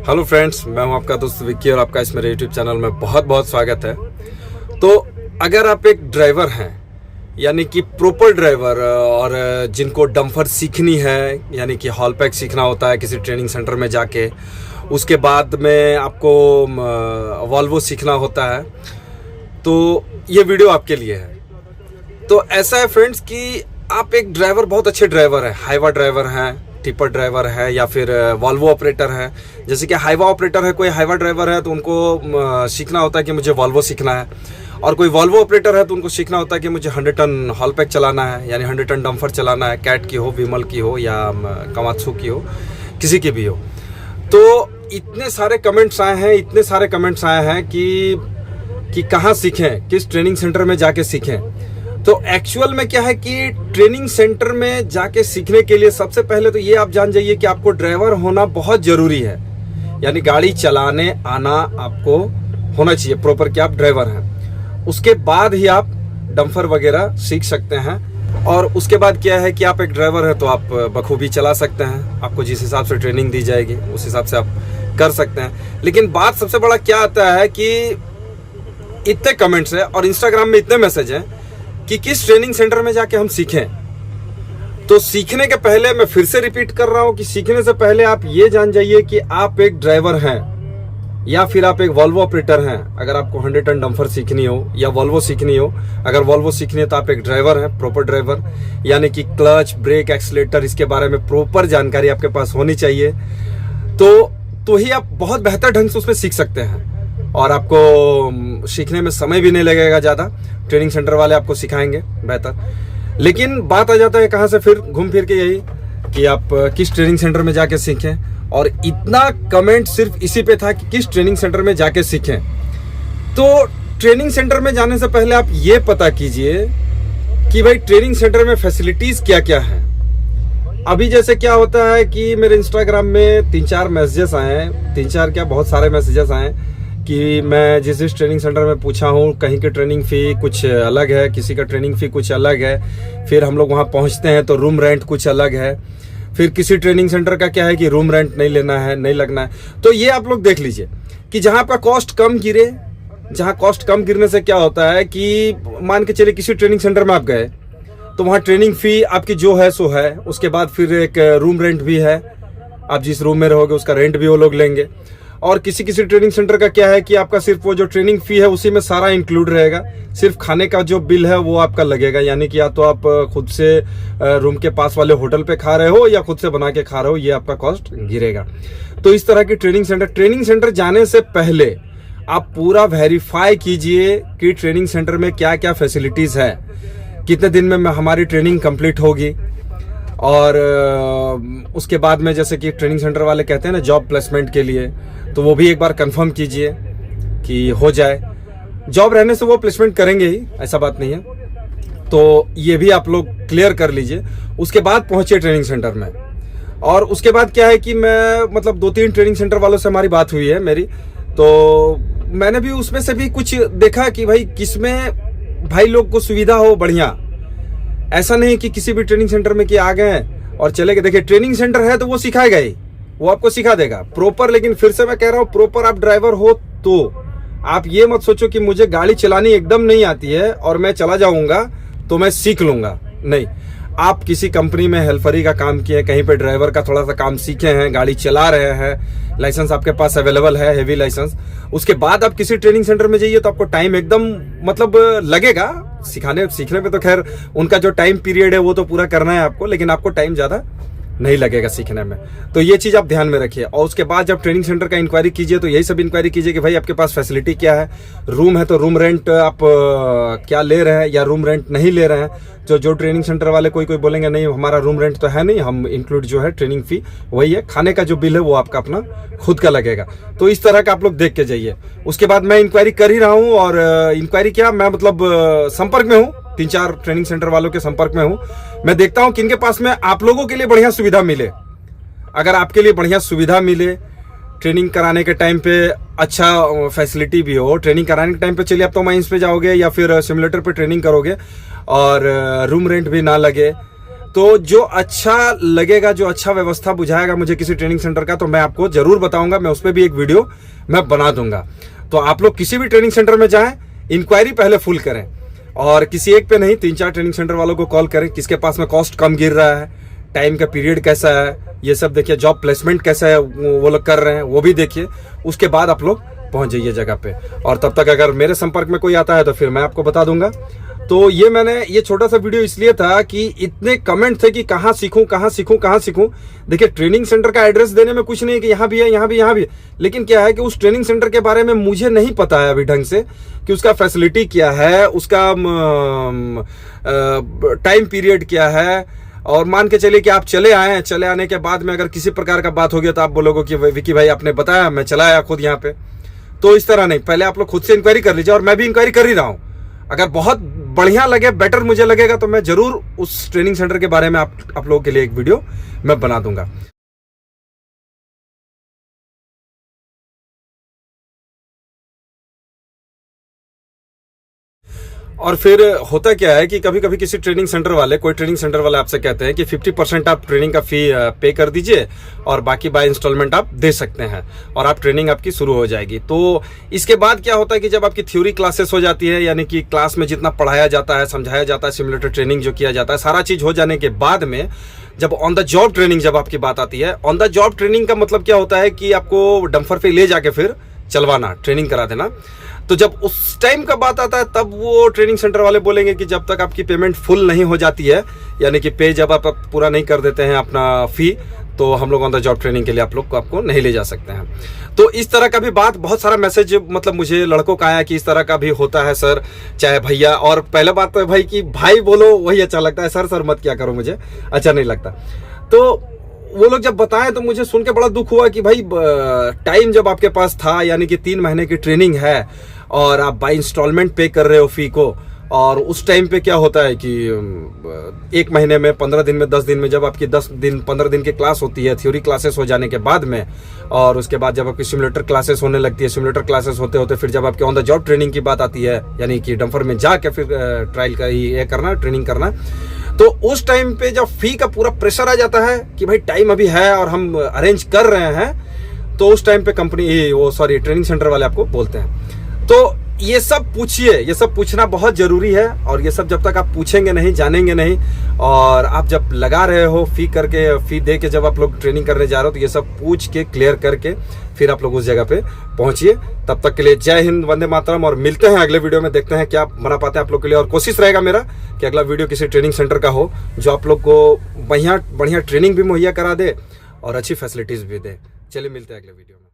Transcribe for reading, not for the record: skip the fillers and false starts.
Hello friends, मैं हूं आपका दोस्त विक्की और आपका इस मेरे यूट्यूब चैनल में बहुत बहुत स्वागत है। तो अगर आप एक ड्राइवर हैं, यानी कि प्रॉपर ड्राइवर, और जिनको डंपर सीखनी है, यानी कि हॉल पैक सीखना होता है किसी ट्रेनिंग सेंटर में जाके, उसके बाद में आपको वॉल्वो सीखना होता है, तो ये वीडियो आपके लिए है। तो ऐसा है फ्रेंड्स कि आप एक ड्राइवर, बहुत अच्छे ड्राइवर हैं, हाईवा ड्राइवर हैं, टिपर ड्राइवर है, या फिर वॉल्वो ऑपरेटर है। जैसे कि हाईवा ऑपरेटर है, कोई हाईवा ड्राइवर है तो उनको सीखना होता है कि मुझे वॉल्वो सीखना है, और कोई वॉल्वो ऑपरेटर है तो उनको सीखना होता है कि मुझे 100 टन हॉल पैक चलाना है, यानी 100 टन डंपर चलाना है, कैट की हो, विमल की हो, या कमात्सु की हो, किसी की भी हो। तो इतने सारे कमेंट्स आए हैं कि कहाँ सीखें, किस ट्रेनिंग सेंटर में जाके सीखें। तो एक्चुअल में क्या है कि ट्रेनिंग सेंटर में जाके सीखने के लिए सबसे पहले तो ये आप जान जाइए कि आपको ड्राइवर होना बहुत जरूरी है, यानी गाड़ी चलाने आना आपको होना चाहिए प्रॉपर कि आप ड्राइवर हैं। उसके बाद ही आप डंपर वगैरह सीख सकते हैं, और उसके बाद क्या है कि आप एक ड्राइवर है तो आप बखूबी चला सकते हैं। आपको जिस हिसाब से ट्रेनिंग दी जाएगी उस हिसाब से आप कर सकते हैं। लेकिन बात सबसे बड़ा क्या आता है कि इतने कमेंट्स है और इंस्टाग्राम में इतने मैसेज हैं कि किस ट्रेनिंग सेंटर में जाके हम सीखें। तो सीखने के पहले मैं फिर से रिपीट कर रहा हूं कि सीखने से पहले आप ये जान जाइए कि आप एक ड्राइवर हैं या फिर आप एक वॉल्वो ऑपरेटर हैं। अगर आपको 100 टन डंपर सीखनी हो या वॉल्वो सीखनी हो, अगर वॉल्वो सीखनी है तो आप एक ड्राइवर हैं, प्रॉपर ड्राइवर, यानी कि क्लच, ब्रेक, एक्सीलेटर, इसके बारे में प्रॉपर जानकारी आपके पास होनी चाहिए। तो ही आप बहुत बेहतर ढंग से उसमें सीख सकते हैं, और आपको सीखने में समय भी नहीं लगेगा ज़्यादा। ट्रेनिंग सेंटर वाले आपको सिखाएंगे बेहतर। लेकिन बात आ जाता है कहाँ से, फिर घूम फिर के यही कि आप किस ट्रेनिंग सेंटर में जाके सीखें। और इतना कमेंट सिर्फ इसी पे था कि किस ट्रेनिंग सेंटर में जाके सीखें। तो ट्रेनिंग सेंटर में जाने से पहले आप ये पता कीजिए कि भाई ट्रेनिंग सेंटर में फैसिलिटीज़ क्या क्या है। अभी जैसे क्या होता है कि मेरे इंस्टाग्राम में 3-4 मैसेजेस आए हैं, 3-4 क्या, बहुत सारे मैसेजेस आए कि मैं जिस ट्रेनिंग सेंटर में पूछा हूँ, कहीं की ट्रेनिंग फ़ी कुछ अलग है, किसी का ट्रेनिंग फ़ी कुछ अलग है, फिर हम लोग वहाँ पहुँचते हैं तो रूम रेंट कुछ अलग है, फिर किसी ट्रेनिंग सेंटर का क्या है कि रूम रेंट नहीं लेना है, नहीं लगना है। तो ये आप लोग देख लीजिए कि जहाँ आपका कॉस्ट कम गिरे, जहाँ कॉस्ट कम गिरने से क्या होता है कि मान के चलिए किसी ट्रेनिंग सेंटर में आप गए तो वहाँ ट्रेनिंग फ़ी आपकी जो है सो है, उसके बाद फिर एक रूम रेंट भी है, आप जिस रूम में रहोगे उसका रेंट भी वो लोग लेंगे। और किसी ट्रेनिंग सेंटर का क्या है कि आपका सिर्फ वो जो ट्रेनिंग फी है उसी में सारा इंक्लूड रहेगा, सिर्फ खाने का जो बिल है वो आपका लगेगा, यानी कि या तो आप खुद से रूम के पास वाले होटल पे खा रहे हो या खुद से बना के खा रहे हो, ये आपका कॉस्ट गिरेगा। तो इस तरह की ट्रेनिंग सेंटर जाने से पहले आप पूरा वेरीफाई कीजिए कि ट्रेनिंग सेंटर में क्या क्या फैसिलिटीज है, कितने दिन में हमारी ट्रेनिंग कंप्लीट होगी। और उसके बाद में जैसे कि ट्रेनिंग सेंटर वाले कहते हैं ना जॉब प्लेसमेंट के लिए, तो वो भी एक बार कंफर्म कीजिए कि हो जाए। जॉब रहने से वो प्लेसमेंट करेंगे ही, ऐसा बात नहीं है। तो ये भी आप लोग क्लियर कर लीजिए। उसके बाद पहुंचे ट्रेनिंग सेंटर में। और उसके बाद क्या है कि मैं मतलब 2-3 ट्रेनिंग सेंटर वालों से हमारी बात हुई है मेरी, तो मैंने भी उसमें से भी कुछ देखा कि भाई किसमें भाई लोग को सुविधा हो बढ़िया। ऐसा नहीं कि किसी भी ट्रेनिंग सेंटर में कि आ गए और चले गए। देखिए ट्रेनिंग सेंटर है तो वो सिखाएगा ही, वो आपको सिखा देगा प्रॉपर। लेकिन फिर से मैं कह रहा हूँ, प्रॉपर आप ड्राइवर हो तो आप ये मत सोचो कि मुझे गाड़ी चलानी एकदम नहीं आती है और मैं चला जाऊंगा तो मैं सीख लूंगा। नहीं, आप किसी कंपनी में हेल्परी का काम किए, कहीं पे ड्राइवर का थोड़ा सा काम सीखे हैं, गाड़ी चला रहे हैं, लाइसेंस आपके पास अवेलेबल है, हेवी लाइसेंस, उसके बाद आप किसी ट्रेनिंग सेंटर में जाइए तो आपको टाइम एकदम मतलब लगेगा सीखने में। तो खैर उनका जो टाइम पीरियड है वो तो पूरा करना है आपको, लेकिन आपको टाइम ज़्यादा नहीं लगेगा सीखने में। तो ये चीज़ आप ध्यान में रखिए। और उसके बाद जब ट्रेनिंग सेंटर का इंक्वायरी कीजिए तो यही सब इंक्वायरी कीजिए कि भाई आपके पास फैसिलिटी क्या है, रूम है तो रूम रेंट आप क्या ले रहे हैं या रूम रेंट नहीं ले रहे हैं। जो ट्रेनिंग सेंटर वाले कोई बोलेंगे नहीं हमारा रूम रेंट तो है नहीं, हम इंक्लूड जो है ट्रेनिंग फी वही है, खाने का जो बिल है वो आपका अपना खुद का लगेगा। तो इस तरह का आप लोग देख के जाइए। उसके बाद मैं इंक्वायरी कर ही रहा हूँ, और इंक्वायरी क्या, मैं मतलब संपर्क में हूँ, 3-4 ट्रेनिंग सेंटर वालों के संपर्क में हूँ। मैं देखता हूँ किनके पास में आप लोगों के लिए बढ़िया सुविधा मिले। अगर आपके लिए बढ़िया सुविधा मिले, ट्रेनिंग कराने के टाइम पे अच्छा फैसिलिटी भी हो, ट्रेनिंग कराने के टाइम पे चलिए आप तो माइंस पे जाओगे या फिर सिमुलेटर पे ट्रेनिंग करोगे और रूम रेंट भी ना लगे, तो जो अच्छा लगेगा, जो अच्छा व्यवस्था बुझाएगा मुझे किसी ट्रेनिंग सेंटर का, तो मैं आपको जरूर बताऊंगा, मैं उस पर भी एक वीडियो मैं बना दूंगा। तो आप लोग किसी भी ट्रेनिंग सेंटर में जाएं, इंक्वायरी पहले फुल करें, और किसी एक पे नहीं 3-4 ट्रेनिंग सेंटर वालों को कॉल करें, किसके पास में कॉस्ट कम गिर रहा है, टाइम का पीरियड कैसा है, ये सब देखिए, जॉब प्लेसमेंट कैसा है वो लोग कर रहे हैं वो भी देखिए, उसके बाद आप लोग पहुंच जाइए जगह पे। और तब तक अगर मेरे संपर्क में कोई आता है तो फिर मैं आपको बता दूंगा। तो ये मैंने ये छोटा सा वीडियो इसलिए था कि इतने कमेंट थे कि कहाँ सीखूं कहाँ सीखूं कहाँ सीखूं। देखिए, ट्रेनिंग सेंटर का एड्रेस देने में कुछ नहीं है कि यहाँ भी है, यहाँ भी, यहाँ भी, लेकिन क्या है कि उस ट्रेनिंग सेंटर के बारे में मुझे नहीं पता है अभी ढंग से कि उसका फैसिलिटी क्या है, उसका टाइम पीरियड क्या है। और मान के चलिए कि आप चले आए हैं, चले आने के बाद में अगर किसी प्रकार का बात हो गया तो आप बोलोगे कि विकी भाई आपने बताया, मैं चला आया खुद यहाँ पे। तो इस तरह नहीं, पहले आप लोग खुद से इंक्वायरी कर लीजिए, और मैं भी इंक्वायरी कर ही रहा हूँ। अगर बहुत बढ़िया लगे, बेटर मुझे लगेगा, तो मैं जरूर उस ट्रेनिंग सेंटर के बारे में आप लोगों के लिए एक वीडियो मैं बना दूंगा। और फिर होता क्या है कि कभी कभी किसी ट्रेनिंग सेंटर वाले, कोई ट्रेनिंग सेंटर वाले आपसे कहते हैं कि 50% आप ट्रेनिंग का फी पे कर दीजिए और बाकी बाय इंस्टॉलमेंट आप दे सकते हैं, और आप ट्रेनिंग आपकी शुरू हो जाएगी। तो इसके बाद क्या होता है कि जब आपकी थ्योरी क्लासेस हो जाती है, यानी कि क्लास में जितना पढ़ाया जाता है, समझाया जाता है, सिमुलेटर ट्रेनिंग जो किया जाता है, सारा चीज हो जाने के बाद में जब ऑन द जॉब ट्रेनिंग जब आपकी बात आती है, ऑन द जॉब ट्रेनिंग का मतलब क्या होता है कि आपको डंफर पे ले जाके फिर चलवाना, ट्रेनिंग करा देना। तो जब उस टाइम का बात आता है तब वो ट्रेनिंग सेंटर वाले बोलेंगे कि जब तक आपकी पेमेंट फुल नहीं हो जाती है, यानी कि पे जब आप पूरा नहीं कर देते हैं अपना फी, तो हम लोग ऑन द जॉब ट्रेनिंग के लिए आप लोग को आपको नहीं ले जा सकते हैं। तो इस तरह का भी बात, बहुत सारा मैसेज मतलब मुझे लड़कों का आया कि इस तरह का भी होता है सर, चाहे भैया। और पहले बात तो है भाई कि भाई बोलो वही अच्छा लगता है, सर सर मत क्या करो, मुझे अच्छा नहीं लगता। तो वो लोग जब बताएं तो मुझे सुन के बड़ा दुख हुआ कि भाई टाइम जब आपके पास था, यानी कि 3 महीने की ट्रेनिंग है, और आप बाय इंस्टॉलमेंट पे कर रहे हो फी को, और उस टाइम पे क्या होता है कि 1 महीने में, 15 दिन में, 10 दिन में, जब आपकी 10 दिन 15 दिन की क्लास होती है, थ्योरी क्लासेस हो जाने के बाद में, और उसके बाद जब आपकी सिमुलेटर क्लासेस होने लगती है, सिमुलेटर क्लासेस होते होते फिर जब आपके ऑन द जॉब ट्रेनिंग की बात आती है, यानी कि डंफर में जाके फिर ट्रायल का ये करना, ट्रेनिंग करना, तो उस टाइम पे जब फी का पूरा प्रेशर आ जाता है कि भाई टाइम अभी है और हम अरेंज कर रहे हैं, तो उस टाइम पे ट्रेनिंग सेंटर वाले आपको बोलते हैं। तो ये सब पूछिए, ये सब पूछना बहुत जरूरी है, और ये सब जब तक आप पूछेंगे नहीं, जानेंगे नहीं, और आप जब लगा रहे हो फी दे के जब आप लोग ट्रेनिंग करने जा रहे हो, तो ये सब पूछ के क्लियर करके फिर आप लोग उस जगह पे पहुंचिए। तब तक के लिए जय हिंद, वंदे मातरम, और मिलते हैं अगले वीडियो में, देखते हैं क्या बना पाते हैं आप लोग के लिए। और कोशिश रहेगा मेरा कि अगला वीडियो किसी ट्रेनिंग सेंटर का हो जो आप लोग को बढ़िया ट्रेनिंग भी मुहैया करा दे और अच्छी फैसिलिटीज भी दे। चलिए मिलते हैं अगले वीडियो में।